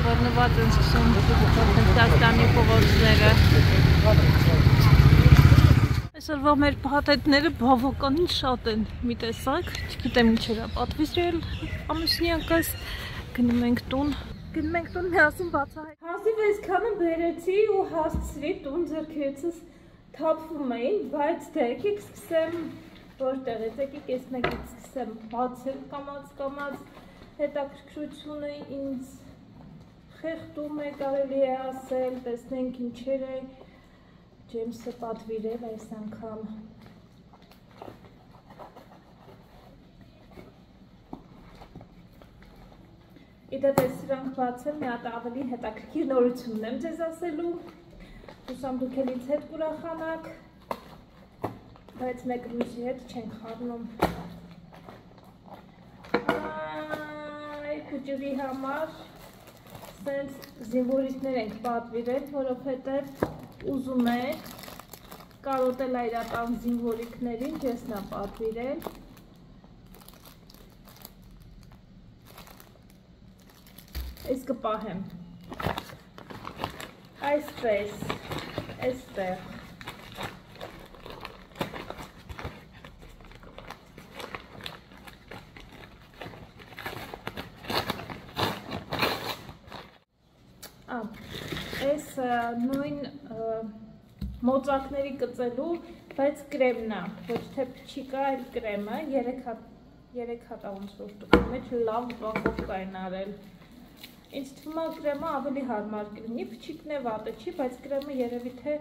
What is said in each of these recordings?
բռնված են սկսում Հնդկաստանի փողոցները։ Այսօրվա մեր փաթեթները բավականին շատ են, մի տեսակ, չգիտեմ ինչեր է պատվիրել ամուսնյակս, գնում ենք տուն միասին բացահայտ։ Հազիվ այսքանը բերեցի ու հասցրի տուն, ձեռքերցս թափվում էին, բայց դե եկեք սկսեմ որտեղից, եկեք ես մեկից սկսեմ բացել կամաց հետաքրքրությունը ինձ խեղդում է, կարելի է ասել, տեսնենք ինչեր է Ջեյմսը պատվիրել այս անգամ։ Իդեպ ես սրանք բացել, մի հատ ավելի հետաքրքիր նորություն եմ ձեզ ասելու, հուսամ դուք էլ ինձ հետ կուրախանաք, բայց մեկ մյուսի հետ չենք խառնում։ Այ փուճերի համար սենց զինվորիկներ ենք պատվիրել, որովհետև ուզում է կարոտել այրատան զինվորիկներին, ես նա պատվիրել։ Ես կպահեմ այսպես, այստեղ։ Այս նույն մոծակների կծելու, բայց կրեմն է, ոչ թե փչիկա, այլ կրեմը, 3 հատ ոնց որ տուկի մեջ լավ ուպակովկա են արել։ Ինձ թվում է կրեմը ավելի հարմար կլինի, փչիկն է վատը չի, բայց կրեմը երևի թե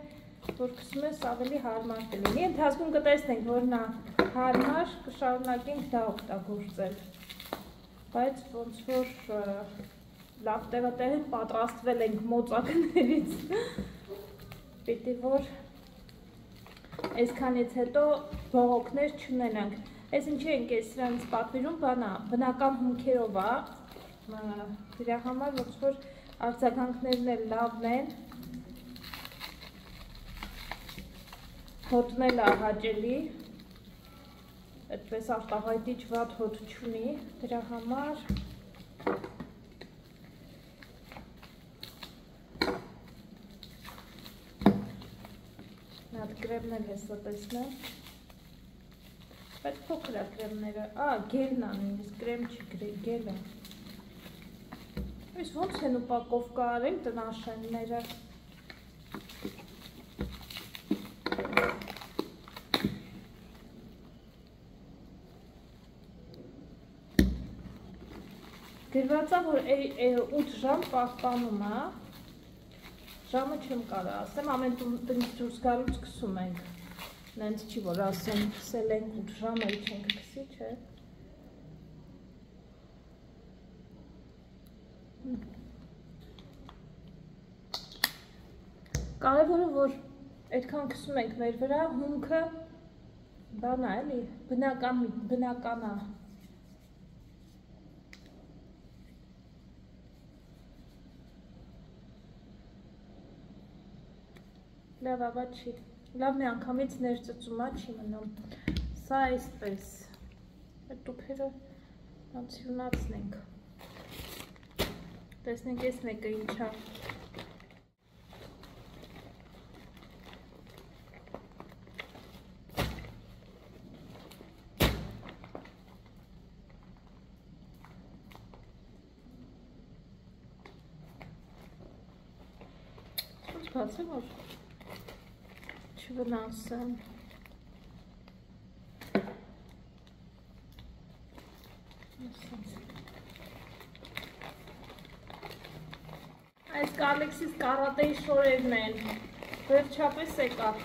որ կսում ես ավելի հարմար կլինի։ Ընթացքում կտեսնենք, որ նա հարմար, կշարունակենք դա օգտագործել։ Բայց ոնց որ լավ տեղատեղին պատրաստվել ենք մոծակներից, պիտի որ այսքանից հետո բողոքներ չունենանք։ Այս ինչի ենք ես սրանից պատվիրում, բնական հումքերով է, դրա համար ոնց որ արձագանքներն էլ լավն են, հոտն էլ է հաճելի, այդպես արտահայտիչ վատ հոտ չունի, դրա համար Նատ կրեմն էլ հեսա տեսնեմ, բայց փոքր է կրեմները, գելն է նույնիսկ, կրեմ չի գել է։ Այս ոնց են ուպակովկա արել տնաշենները։ Գրված է, որ 8 ժամ պահպանում է, ժամը չեմ կարող ասեմ, ամեն տնից դուրս գալուց սկսում ենք, նենց չի որ ասեմ, սկսել ենք 8 ժամ էլ չենք սկսի, չէ։ Կարևորը, որ այդքան քսում ենք մեր վրա, հումքը բան է, էլի, բնական է։ Լավ աբա չի, լավ մի անգամից ներծծումա չի մնում, սա այսպես, այդ տուփերը անցյունացնենք, տեսնենք ես մեկը ինչա։ Ոնց բացեմ որ չվնասեմ։ Այս Ալեքսիս կարատեի շորերն են, վերջապես եկավ,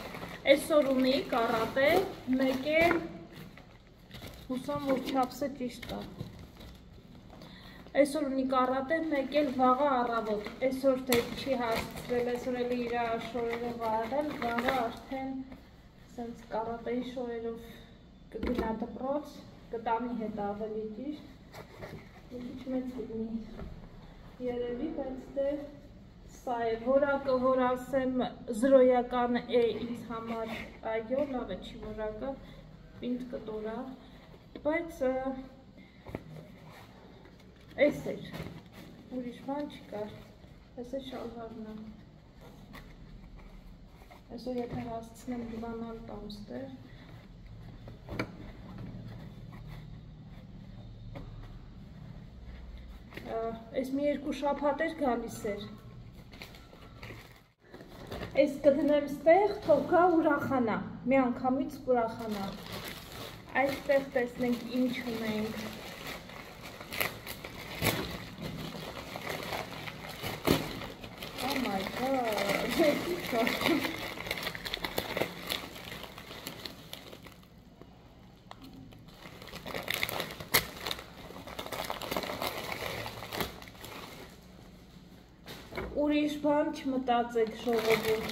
այսօր ունի կարատե, մեկ էլ հուսամ, որ չափսը ճիշտ է, այսօր ունի կարատե, մեկ էլ վաղը առավոտ, այսօր թե չի հասցրել, այսօր էլի իր շորերը վարել, վաղը արդեն սենց կարատեի շորերով կգնա դպրոց, կտանի հետ ավելի ճիշտ, մի քիչ մեծ լինի երևի, բայց դե սա է, որակը, որ ասեմ, զրոյական է ինձ համար, այո, լավ է չի որակը, պինդ կտորա, բայց այս էր, ուրիշ բան չկար, ես է շալվարն եմ, այսօր եթե հասցնեմ դվանալ տամստեր, այս մի երկու շաբաթ էր գալիս էր, այս կդնեմ ստեղ, թող գա ուրախանա, մի անգամից ուրախանա, այստեղ տեսնենք ինչ ունենք, oh my god, ուրիշ բան չմտածեք ժողովուրդ,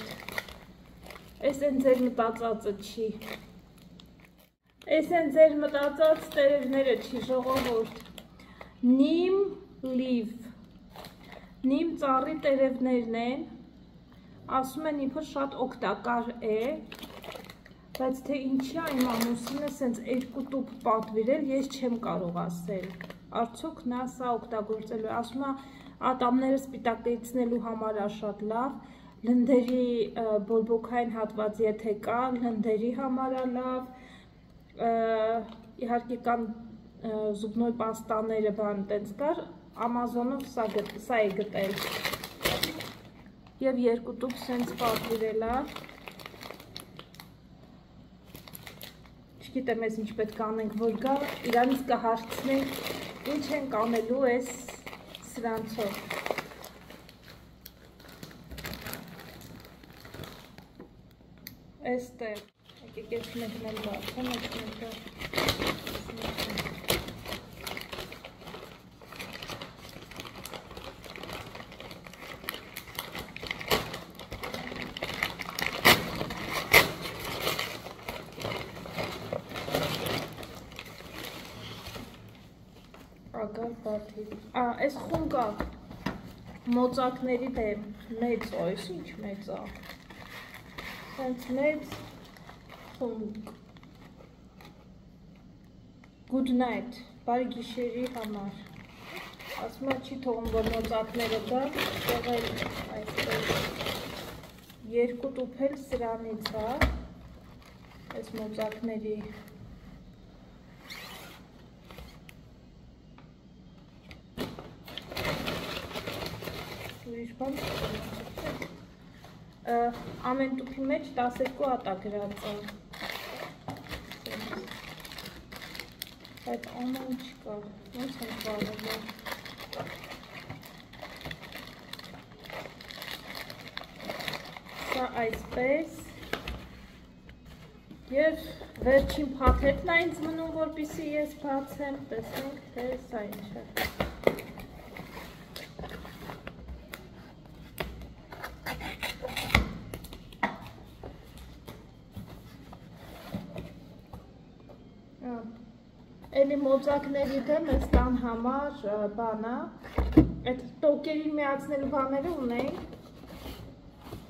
այս են ձեր մտածածը չի, այս են ձեր մտածած տերևները չի ժողովուրդ, նիմ լիվ, նիմ ծառի տերևներն են, ասում են իբր շատ օգտակար է, բայց թե ինչի այն ամուսինը սենց երկու տուփ պատվիրել, ես չեմ կարող ասել, արդյոք նա սա օգտագործելու է, ասում է ատամները սպիտակեցնելու համար է շատ լավ, լնդերի բորբոքային հատված եթե կա, լնդերի համար է լավ, իհարկե կան զուբնոյ պաստաները բան տենց կար, Ամազոնով սա է գտել և երկու տուփ սենց պատվիրել է, չգիտեմ ես ինչ պետք անենք, որ գա, իրանից կհարցնենք, ինչ ենք անելու ես սրանցով, այստեղ, եկեք ես մեկն էլ բացեմ, ես մեկը այս խունկա մոծակների դեմ մեծ է, այս ինչ մեծ է, հենց մեծ խունկ, good night, բարի գիշերի համար, ասում է չի թողում, որ մոծակները կա, տեղել այսպես, երկու տուփ էլ սրանից է, այս մոծակների, ամեն տուփի մեջ 12 ատա գրած է, այդ աման չկա, ոնց են կարել է, սա այսպես, և վերջին փաթեթն է ինձ մնում, որպեսզի ես բացեմ, տեսնենք, թե սա ինչ է, էլի մոծակների դեմ ես տան համար բանա, այդ տոկերին միացնելու բաները ունենք,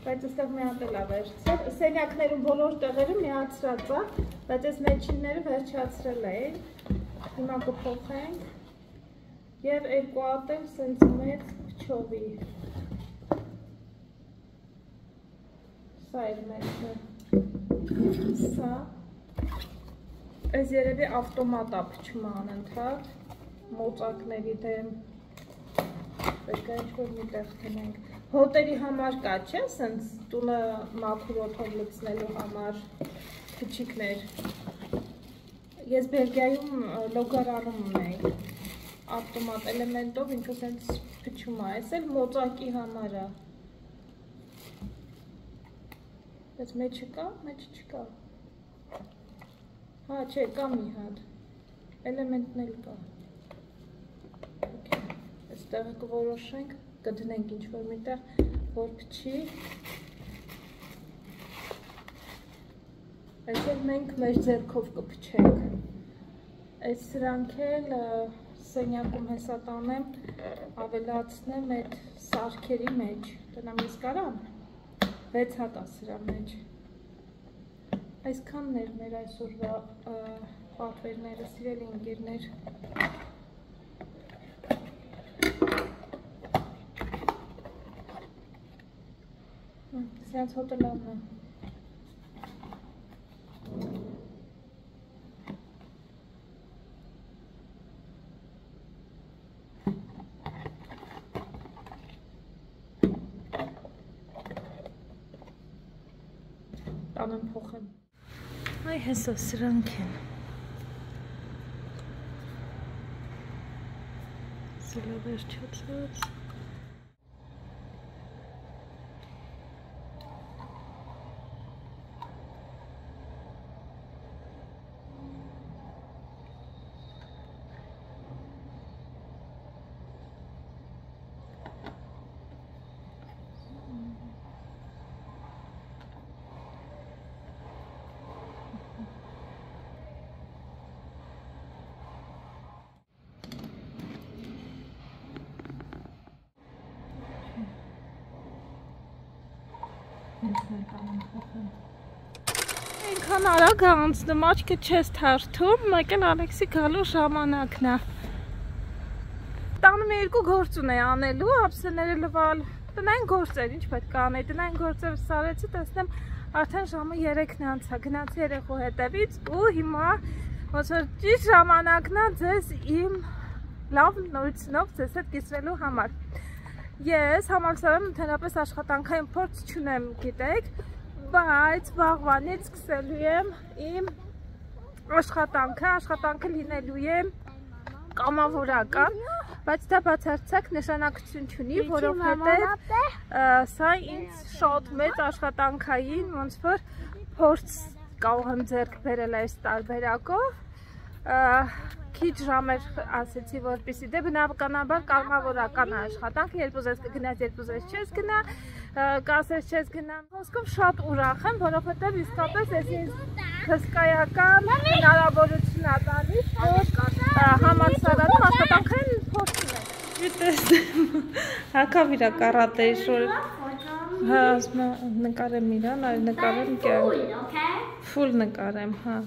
բայց այստեղ մի հատ էլ է վերցրել, սենյակներում բոլոր տեղերը միացրած է, բայց այս մեջինները վերջացրել էի, հիմա կփոխենք և երկու հատ էլ սենց մեծ փչովի, սա էր մեջը, սա, այս երևի ավտոմատ է փչում անընդհատ, մոծակների դեմ, պետք է ինչ-որ մի տեղ տնենք, հոտերի համար կա, չէ, սենց տունը մաքուր օդով լցնելու համար փչիկներ, ես Բելգիայում լոգարանում ունեի, ավտոմատ էլեմենտով ինքը սենց փչում է, այս էլ մոծակի համար է, բայց մեջը կա, մեջը չկա, հա, չէ, կա մի հատ, էլեմենտն էլ կա, այս տեղը կորոշենք, կդնենք ինչ-որ մի տեղ, որ փչի, այս էլ մենք մեր ձեռքով կփչենք, այս սրանք էլ սենյակում հեսա տանեմ, ավելացնեմ այդ սարքերի մեջ, տնամ ես կարամ, 6 հատ է սրա մեջ, այսքանն էր մեր այսօրվա պատվերները, սիրելի ընկերներ, Սրանց հոտը լավն է։ Տանեմ փոխեմ։ Այ հեսա սրանք են։ Սիլա վերջացած։ Այնքան արագ է անցնում, աչքը չես թարթում, մեկ էլ Ալեքսի գալու ժամանակն է։ Տանը մի երկու գործ ունեի անելու, ափսեները լվալ, տնային գործեր, ինչ պետք է անեի, տնային գործեր սարեցի, տեսնեմ արդեն ժամը 3-ն է անցա, գնացի երեխու հետևից ու հիմա ոնց որ ճիշտ ժամանակն է ձեզ իմ լավ նորությունով ձեզ հետ կիսվելու համար։ Ես համալսարանում ընդհանրապես աշխատանքային փորձ չունեմ, գիտեք, բայց վաղվանից սկսելու եմ իմ աշխատանքը լինելու է կամավորական, բայց դա բացարձակ նշանակություն չունի, որովհետև սա ինձ շատ մեծ աշխատանքային ոնց որ փորձ կարող եմ ձեռք բերել այս տարբերակով, քիչ ժամեր ասեցի, որպեսզի դե բնականաբար կամավորական աշխատանք, երբ ուզես կգնաս, երբ ուզես չես գնա, կասես չես գնա, խոսքով շատ ուրախ եմ, որովհետև իսկապես ես ինձ հսկայական հնարավորություն է տալիս, որ համալսարանում աշխատանքային փորձ ունեմ։ Տեսնեմ, հակավ իրա կարատեի շոր, հա, նկարեմ իրան, այլ նկարեմ կյանք, ֆուլ նկարեմ, հա,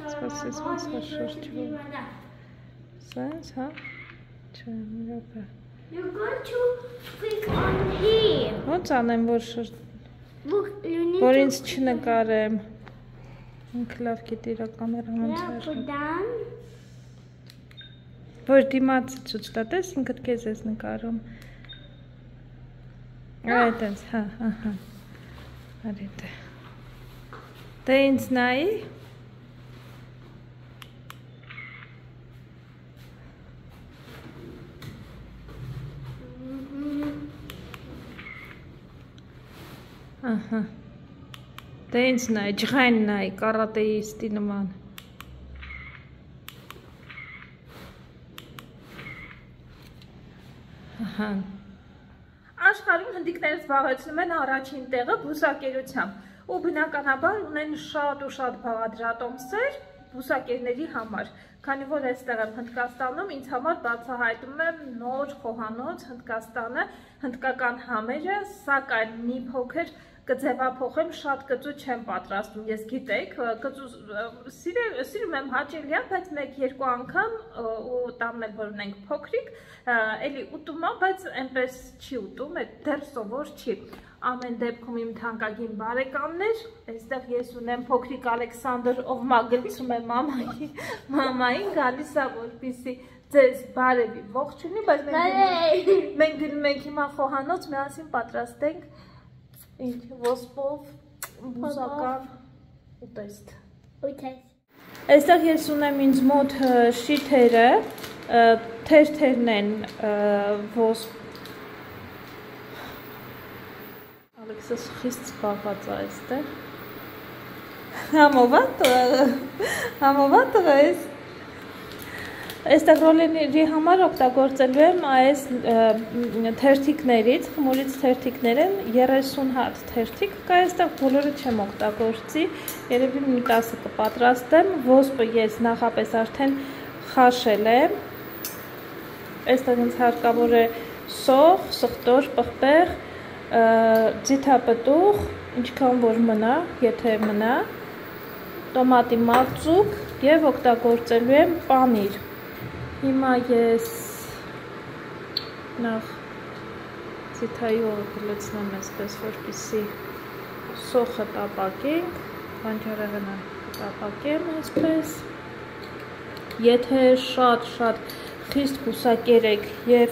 սպասես ոնց հա շորջվում, սենց, հա, չէ, միրոպե։ You're going to click on here. Ոնց անեմ, որ Look, you need որ ինձ չնկարեմ, ինքը լավ գիտի իրա կամերա ոնց է put down. Որ դիմացը ցույց տա, տես ինքդ քեզ ես նկարում։ Այդպես, հա, ահա։ Արի դե։ Դե ինձ նայի։ Ահա։ Դե ինձ նայի, ջղայն նայի, կարատեիստի նման։ Աշխարհում հնդիկները զբաղեցնում են առաջին տեղը բուսակերությամբ ու բնականաբար ունեն շատ ու շատ բաղադրատոմսեր բուսակերների համար, քանի որ այստեղ եմ Հնդկաստանում, ինձ համար բացահայտում եմ նոր խոհանոց Հնդկաստանը, հնդկական համերը, սակայն մի փոքր կձևափոխեմ, շատ կծու չեմ պատրաստում, ես գիտեք, սիրում եմ հաճելիա, բայց 1-2 անգամ ու տանն էլ որ ունենք փոքրիկ, էլի ուտում է, բայց այնպես չի ուտում, դեռ սովոր չի։ Ամեն դեպքում իմ թանկագին բարեկամներ, այստեղ ես ունեմ փոքրիկ Ալեքսանդր, ով մագլցում է մամային, գալիս է որպեսզի ձեզ բարևի ողջունի, բայց մենք գնում ենք հիմա խոհանոց, միասին պատրաստենք ինչ ոսպով բուսական ուտեստ։ Այստեղ ես ունեմ ինձ մոտ շիթերը, թերթերն են ոսպ։ Ալեքսս խիստ զբաղված է այստեղ։ Համովատ ես։ Այստեղ ռոլերի համար օգտագործելու եմ այս թերթիկներից, խմորից թերթիկներ են, 30 հատ թերթիկ կա այստեղ, բոլորը չեմ օգտագործի, երևի մի 10 կպատրաստեմ, ոսպը ես նախապես արդեն խաշել եմ, այստեղ ինձ հարկավոր է սող, սխտոր, պղպեղ, ձիթապտուղ, ինչքան որ մնա, եթե մնա, տոմատի մածուկ և օգտագործելու եմ պանիր։ Հիմա ես նախ ձիթայով գլցնեմ այսպես, որպեսզի սոխը տապակենք, բանջարեղենը տապակեմ այսպես։ Եթե շատ խիստ կուսակեր եք եւ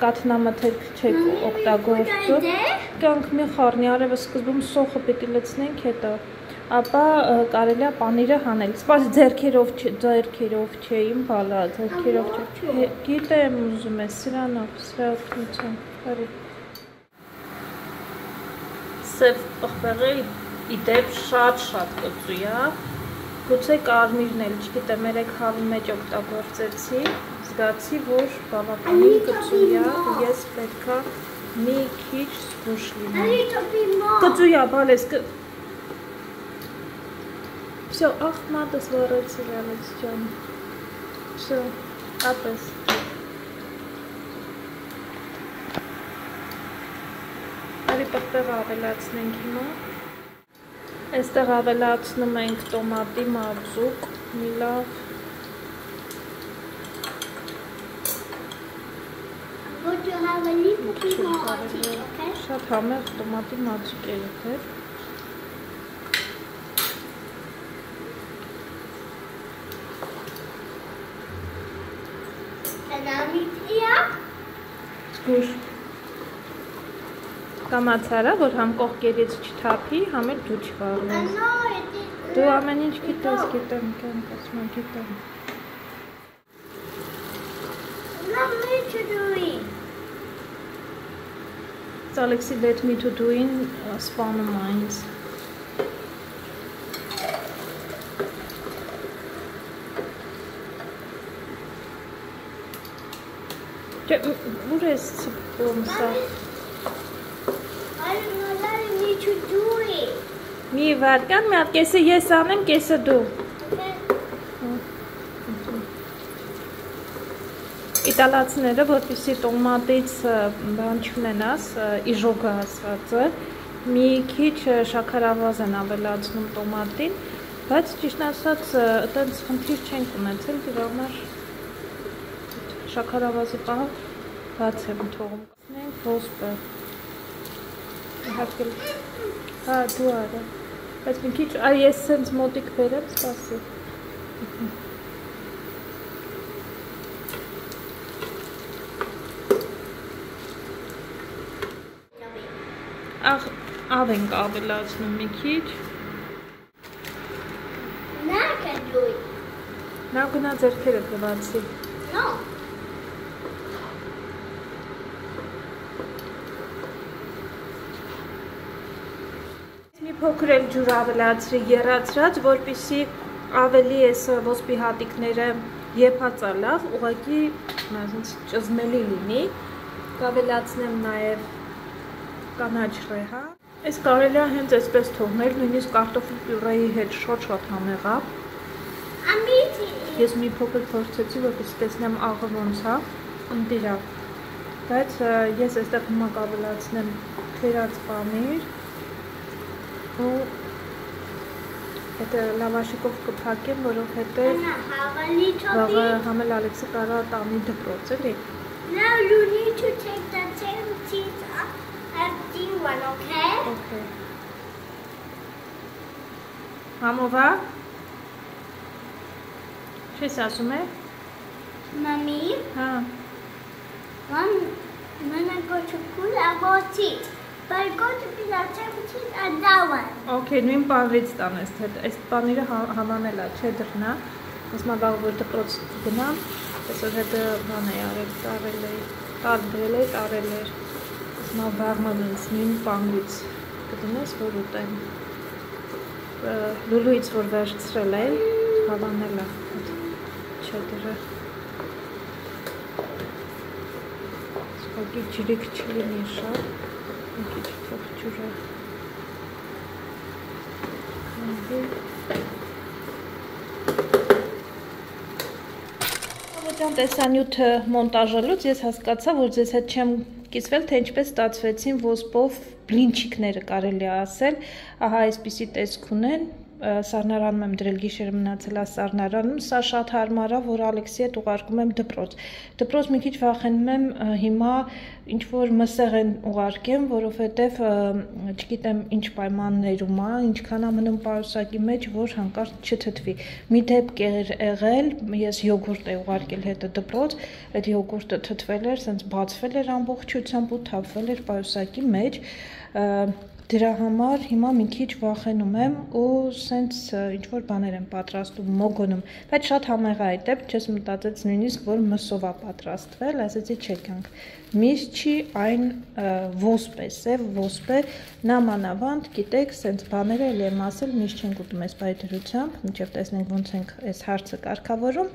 կաթնամթերք չեք օգտագործում, կյանք մի խառնի, արևը սկզբում սոխը պիտի լցնենք, հետո ապա կարելի է պանիրը հանել։ Սպասի ձեռքերով չէ, իմ բալա, ձեռքերով չէ։ Գիտեմ, ուզում ես սրանով, սրա օգնությամբ, բարի։ Սև պղպեղը իդեպ շատ կծու է, գուցե կարմիրն էլ, չգիտեմ, երեք հավի մեջ օգտագործեցի, զգացի, որ բավականին կծու է, ու ես պետքա մի քիչ զգուշ լինեմ։ Կծու է, բալես, Все, ах, надо свариться, Alex John. Все, ապես։ Արի պղպեղը ավելացնենք հիմա։ Այստեղ ավելացնում ենք տոմատի մարզուկ, մի լավ։ Would you have a little bit more tea, okay? Շատ համեղ տոմատի մարզուկ է եթեր։ Զգուշ կամացարա, որ համ կողքերից չթափի, համ էլ դու չվառնես։ Դու ամեն ինչ գիտես, գիտեմ, գիտեմ։ It's Alexi let me to doing spawn mines. What is sա։ Մի վարկան, մի հատ կեսը ես անեմ, կեսը դու։ Իտալացիները, որպեսզի տոմատից բան չունենաս, իժոգա ասվածը, մի քիչ շաքարավազ են ավելացնում տոմատին, բայց ճիշտ ասած, այդպես խնդիր չենք ունեցել, դրա համար շաքարավազի պահը բաց եմ թողում։ Կասնենք ոսպը։ Հա, դու արա։ Բայց մի քիչ, այ ես սենց մոտիկ բերեմ, սպասի։ Ավ ենք ավելացնում մի քիչ։ Now I can do it. Նա գնա ձեռքերը կվացի։ No. Մի փոքր էլ ջուր ավելացրի եռացրած, որպեսզի ավելի էս ոսպի հատիկները եփածա լավ, ուղղակի ճզմելի լինի։ Կավելացնեմ նաև կանաչ ռեհա։ Այս կարելի է հենց այսպես թողնել, նույնիսկ կարտոֆիլ պյուրեի հետ շատ համեղ է։ Ես մի փոքր փորձեցի, որպեսզի տեսնեմ աղը ոնց է, ընտիրա։ Բայց ես այստեղ հիմա կավելացնեմ թերած պանիր։ Ու հետո լավաշիկով կփակեմ, որովհետև վաղը համել Ալեքսը կարա տանի դպրոց, էլի։ Now you need to take the same cheese as the one, okay? Okay. Համովա։ Չես ասում է։ Mommy, Հա։ when I go to school, I go cheese. But I go to be the same cheese as that one. Okay, նույն պանրից տանես, այս պանիրը համանել է, չէ դրնա։ Ես մագաղ որ դպրոց գնամ, այսօր հետը բան է արել, տարել էր։ Ես մա վաղմա դնց նույն պանրից կդնես, որ ուտեմ։ Լուլուից որ վերցրել է, հավանել է, չէ դրը։ Սպակի ջրիկ չլինի շատ, մի քիչ թող ջուրը։ Ջան տեսանյութը մոնտաժելուց ես հասկացա, որ ձեզ հետ չեմ կիսվել, թե ինչպես ստացվեցին ոսպով բլինչիկները կարելի է ասել, ահա այսպիսի տեսք ունեն, սառնարանում եմ դրել, գիշերը մնացել է սառնարանում, սա շատ հարմար է, որ Ալեքսի հետ ուղարկում եմ դպրոց։ Դպրոց մի քիչ վախենում եմ հիմա ինչ-որ մսեղեն ուղարկեմ, որովհետև չգիտեմ ինչ պայմաններում է, ինչքան է մնում պայուսակի մեջ, որ հանկարծ չթթվի։ Մի դեպք էր եղել, ես յոգուրտ եմ ուղարկել հետը դպրոց, այդ յոգուրտը թթվել էր, սենց բացվել էր ամբողջությամբ ու թափվել էր պայուսակի մեջ։ Դրա համար հիմա մի քիչ վախենում եմ ու սենց ինչ-որ բաներ եմ պատրաստում, մոգոնում, բայց շատ համեղ է այդ դեպք, չես մտածեց նույնիսկ, որ մսով է պատրաստվել, ասեցի չեկանք, միշտ չի այն ոսպ է, սև ոսպ է, նամանավանդ, գիտեք, սենց բաները էլ եմ ասել, միշտ չենք ուտում այս բայդրությամբ, մինչև տեսնենք ոնց ենք այս հարցը կարգավորում,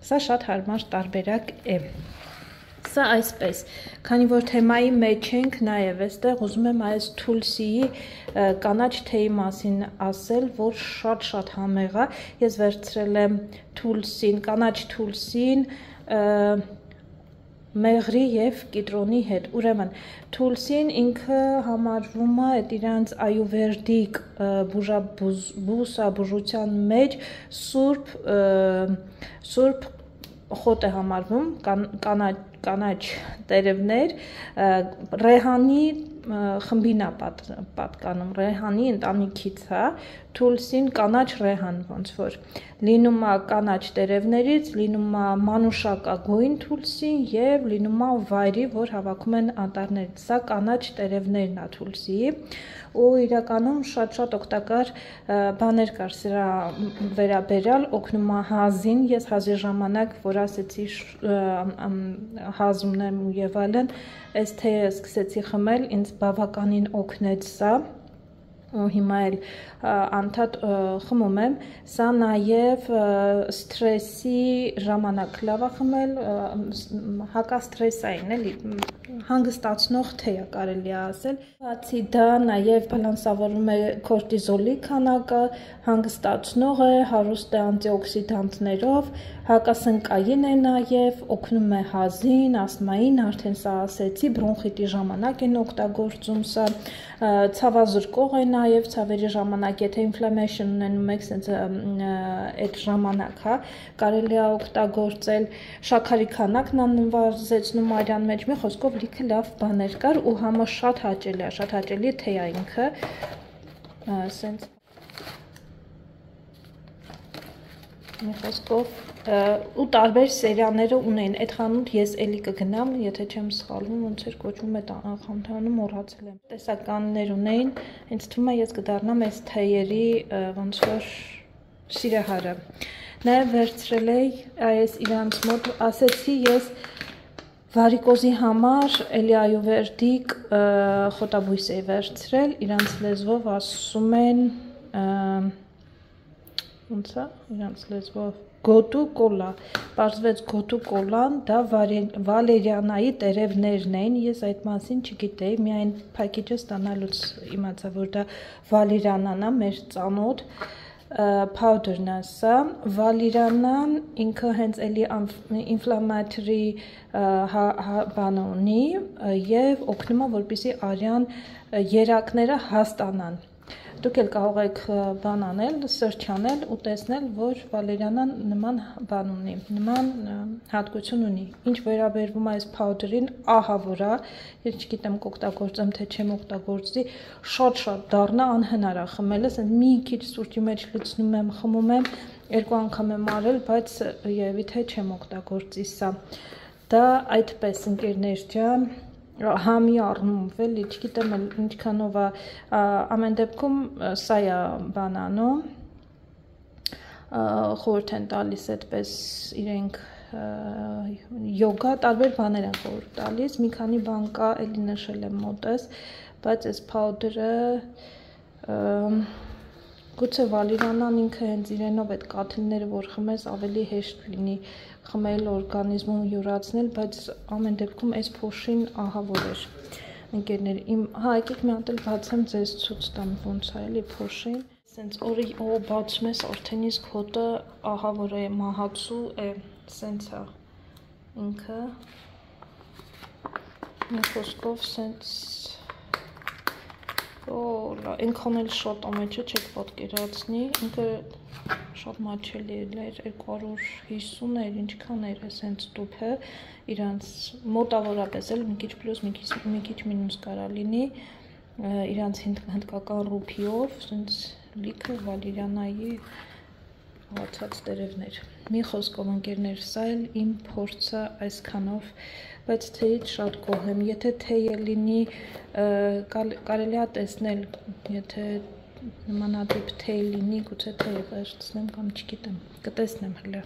սա շատ հարմար տարբերակ է։ Սա այսպես, քանի որ թեմայի մեջ ենք, նաև այստեղ ուզում եմ այս թուլսիի կանաչ թեյի մասին ասել, որ շատ համեղ է, ես վերցրել եմ թուլսին, կանաչ թուլսին, մեղրի և կիտրոնի հետ, ուրեմն թուլսին ինքը համարվում է այդ իրանց այուվերդիկ բուսաբուժության մեջ սուրբ խոտ է համարվում, կանաչ տերևներ, ռեհանի խմբին է պատկանում, ռեհանի ընտանիքից է, թուլսին կանաչ ռեհան ոնց որ, լինում է կանաչ տերևներից, լինում է մանուշակագույն թուլսին և լինում է վայրի, որ հավաքում են անտառներից, սա կանաչ տերևներն է թուլսիի, ու իրականում շատ օգտակար բաներ կար սրա վերաբերյալ, օգնում է հազին, ես հազի ժամանակ, որ ասեցի հազումն եմ և այլն, այս թեյը սկսեցի խմել, ինձ բավականին օգնեց սա, ու հիմա էլ անդադ խմում եմ, սա նաև սթրեսի ժամանակ լավ է խմել, հակասթրեսային էլի, հանգստացնող թեյ է կարելի է ասել, բացի դա նաև բալանսավորում է կորտիզոլի քանակը, հանգստացնող է, հարուստ է անտիօքսիդանտներով, հակասնկային է նաև, օգնում է հազին, ասթմային, արդեն սա ասեցի, բրոնխիտի ժամանակ են օգտագործում սա, ցավազրկող է նաև, ցավերի ժամանակ, եթե inflammation ունենում եք, սենց այդ ժամանակ, հա, կարելի է օգտագործել, շաքարի քանակն անվազեցնում արյան մեջ, մի խոսքով լիքը լավ բաներ կար ու համը շատ հաճելի թեյ է ինքը, սենց մի խոսքով ու տարբեր սերիաները ունեն, այդ խանութ ես էլի կգնամ, եթե չեմ սխալվում, ոնց էր կոչվում այդ խանութանը մոռացել եմ, տեսականներ ունեին, ինձ թվում է ես կդառնամ այս թեյերի ոնց որ սիրահարը, նաև վերցրել էի այս իրանց մոտ, ասեցի ես վարիկոզի համար էլի այուվերդիկ խոտաբույս էի վերցրել, իրանց լեզվով ասում են ոնց է, իրանց լեզվով գոտու կոլա, պարզվեց գոտու կոլան, դա վալերիանայի տերևներն էին, ես այդ մասին չգիտեի, միայն փակիջը ստանալուց իմացա, որ դա վալերիանան է, մեր ծանոթ powder-ն է սա, վալերիանան ինքը հենց էլի inflammatory բանը ունի և օգնում է, որպեսզի արյան երակները հաստանան։ Դուք էլ կարող եք բան անել, search անել ու տեսնել, որ վալերիանան նման բան ունի, նման հատկություն ունի։ Ինչ վերաբերվում այս powder-ին, ահա որ է, ես չգիտեմ կօգտագործեմ, թե չեմ օգտագործի, շատ դառնա անհնար է խմելը, ասենք մի քիչ սուրճի մեջ լցնում եմ, խմում եմ, 2 անգամ եմ արել, բայց երևի թե չեմ օգտագործի սա։ Դա այդպես ընկերներ ջան, համի առնումով էլի, չգիտեմ ինչքանով է, ամեն դեպքում սա է բան անում, խորհուրդ են տալիս այդպես իրենք յոգա, տարբեր բաներ են խորհուրդ տալիս, մի քանի բան կա, էլի նշել եմ մոտս, բայց այս powder-ը գուցե վալերիանան ինքը հենց իրենով այդ կաթիլները, որ խմես, ավելի հեշտ լինի խմել, օրգանիզմում յուրացնել, բայց ամեն դեպքում այս փոշին ահա որ էր, ընկերներ, եկեք մի հատ էլ բացեմ, ձեզ ցույց տամ ոնց է էլի փոշին, սենց օրի բացում ես, արդեն իսկ հոտը ահա որ է, մահացու է, սենց է ինքը, մի խոսքով սենց Ինքան էլ շատ ամեջը չեք պատկերացնի, ինքը շատ մաչելի էր, 250 էր, ինչքան էր սենց տուփը, իրանց մոտավորապես էլ մի քիչ պլյուս, մի քիչ մինուս կարա լինի, իրանց հնդկական ռուփիով, սենց լիքը վալիրյանայի հացած տերևներ։ Մի խոսքով ընկերներ, սա էլ իմ փորձը այսքանով, բայց թեյից շատ գոհ եմ, եթե թեյը լինի, կարելի է տեսնել, եթե նմանատիպ թեյ լինի, գուցե թեյը վերցնեմ կամ չգիտեմ, կտեսնեմ հլը։